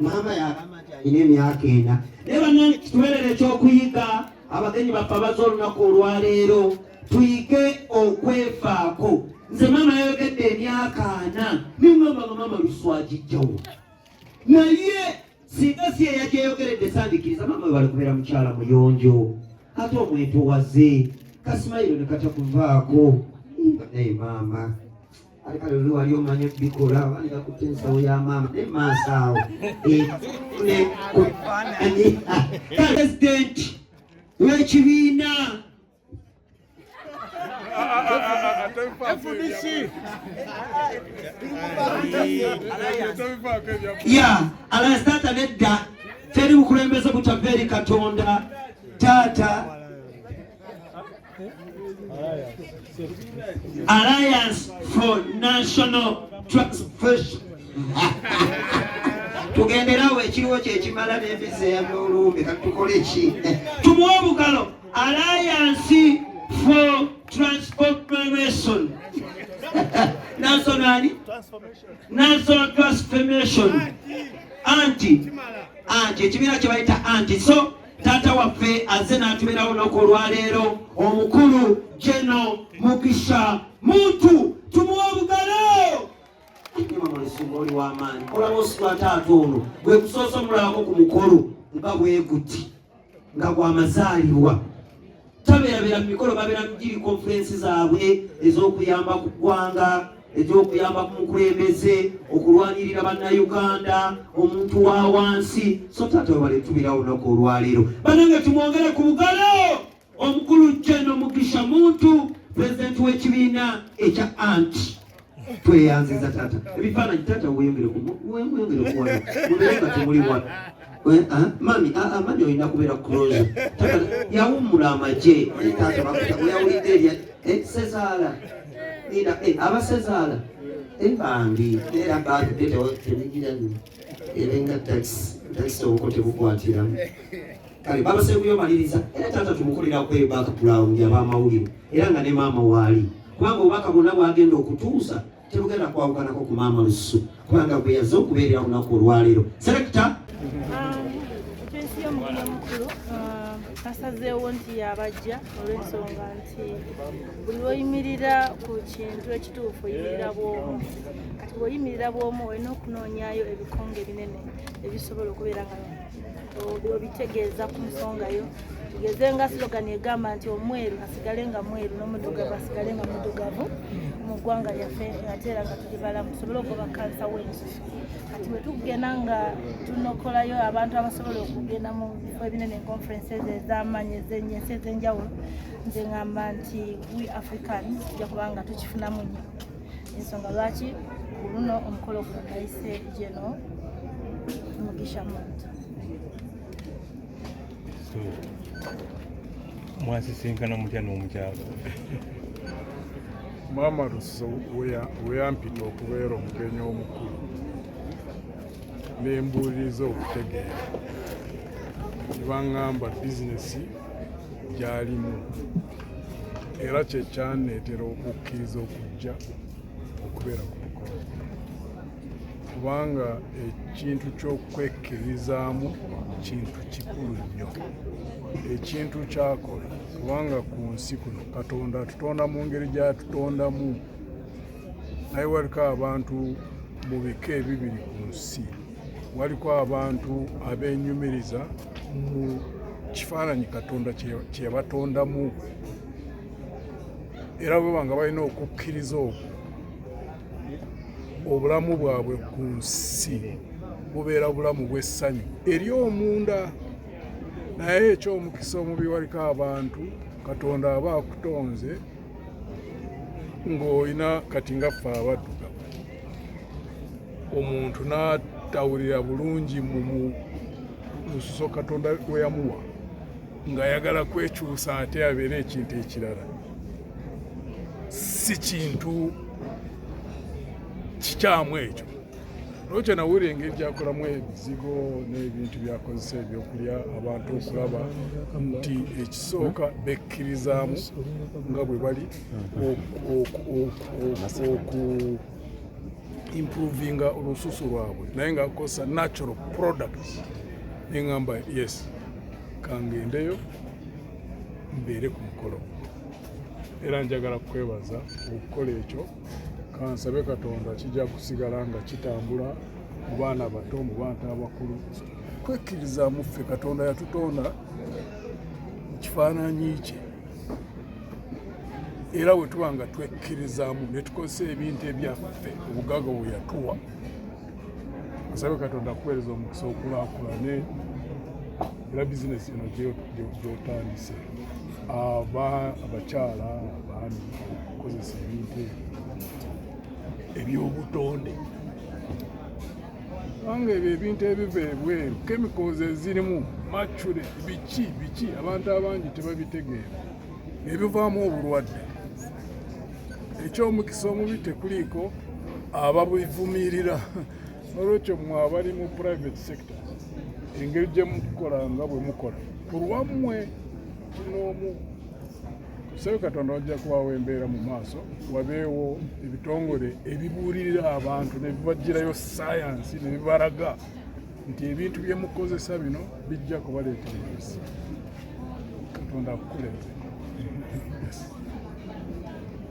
Maama yalina emyaka 4 naye bannange kitubeerera ekyokuyiga abagenyi baffe abaza olunaku olwaleero tuyige okwefaako. Nze maama yayogedde emyaka 4 niŋŋamba nga Maama Lususu agijjawo naye singa si eyagyeyogeredde sandikiriza maama we bali kubeera mukyala muyonjo ate omwetowaze kasimayiro ne katakuvaako naye maama alikale oli wali omanye bikola wandika kutte ensawo ya maama ne maaso awo president w'ekibiina Alliance Tata nedda teri bukulembeze butava eri Katonda Tata Alliance for National Transformation tugenderawo ekiriwo kyekimala n'embizeeya n'olumbe kati tukole ki tumuwe obugalo Alliance for Transformation National Transformation anti ekibiina kye bayita anti. So taata waffe azze n'atubeerawo olunaku olwaleero omukulu General Mugisha Muntu tumuwe obugalo. Maama Lususu oli w'amaanyi olaba ositwa taata ono gwe kusoosa omulabako ku mukolo nga bweguti nga gw'amazaalibwa tabeerabeera mu mikolo babeera giri konferensi zaabwe ez'okuyamba ku ggwanga ez'okuyamba ku mukulembeze okulwanirira bannayuganda omuntu wa wansi. So taata we baleetubirawo olunaku olwaleero bannange tumwongere ku bugalo omukulu General Mugisha Muntu pulezidenti w'ekibiina ekya anti. Tweyanziza taata ebifaananyi taata weyongere kuwona mubeere nga temuli wano mami olina kubeera close taata yawummula amagye taata weyawulidde erya sezaala abasezaala bambi era batuddetenegira erenga takisi obuko tebukwatiramu kale babaseekuyo maliriza era taata tumukolera background ab'amawulire era nga ne maama waali kubanga obubaka bwonna bwagenda okutuusa tebugenda kwawukanako ku Maama Lususu kubanga bwe yazze okubeerera olunaku olwaleero. Selector ekyensi y'omugina mukulu asazeewo nti yabajja olw'ensonga nti buli lw'oyimirira ku kintu ekituufu oyimirira bw'omu. Kati bw'oyimirira bw'omu olina okunoonyaayo ebikonge binene ebisobola okubeera nga obitegeeza ku nsonga yo. Tugeze nga slogan egamba nti omweru asigale nga mweru n'omuddugavu asigale nga muddugavu mu ggwanga lyaffe ate era nga tuli balamu tusobole okuba kansa w'ensusu. Kati bwe tugenda nga tunokolayo abantu abasobola okugenda mu bifo ebinene conferences ez'amaanyi ez'ennyesi ez'enjawulo nze ngamba nti we Africans tujja kuba nga tukifunamu nnyo. Ensonga lwaki ku luno omukolo guno nayise General Mugisha Muntu. Mwasisinkana mutya n'omukyalo? Maama Lususu weyampita okubeera omugenyi omukulu nembuuliriza okutegeera nebaŋŋamba bizinesi gy'alimu era kyekyaneetera okukkiriza okujja okubeera ku mukolo kubanga ekintu ky'okwekkirizaamu kintu kikulu nnyo ekintu kyakola kubanga ku nsi kuno Katonda atutonda mu ngeri gy'atutondamu naye waliko abantu mu bika ebibiri ku nsi waliko abantu abeenyumiriza mu kifaananyi Katonda kye batondamu era bwe banga balina okukkiriza okwo obulamu bwabwe ku nsi bubeera bulamu bw'essanyu eri omunda. Naye eky'omukisa omubi waliko abantu Katonda aba akutonze ng'olina kati nga ffe abaddugavu omuntu n'atawulira bulungi mu Lususu Katonda we yamuwa ng'ayagala kwekyusa ate abeere ekintu ekirala si kintu kikyamu ekyo. Lwekyo nawulira engeri gyakolamu ebizigo n'ebintu byakozesa ebyokulya abantu okulaba nti ekisooka bekkirizaamu nga bwe bali improvinga olususu lwabwe naye nga akosa natural products neŋŋamba yes kangendeyo mbeere ku mukolo era njagala kukwebaza okukola ekyo kansabe Katonda kijja kusigala nga kitambula mu baana bato mu bantu abakulu kwekkiriza muffe Katonda yatutonda mu kifaananyi kye era bwe tuba nga twekkirizaamu ne tukozesa ebintu ebyaffe obugagga bwe yatuwa asabe Katonda akuweereza omukisa okulaakulane era bizinesi eno gy'otandise abakyala abaami okukozesa ebintu ebyobutonde kubanga ebyo ebintu ebiva ebweru chemicals ezirimu machure biki abantu abangi tebabitegeera ebivaamu obulwadde ekyomukisa omubi tekuliiko ababivumirira olwekyo mmwe abali mu private sector engeri gye mukola nga bwe mukola ku lwammwe kinoomu tusabe Katonda wajja kubawo embeera mu maaso wabeewo ebitongole ebibuulirira abantu ne bibagirayo sayansi ne bibalaga nti ebintu bye mukozesa bino bijja kubaleetera ebisi Katonda akukulembere.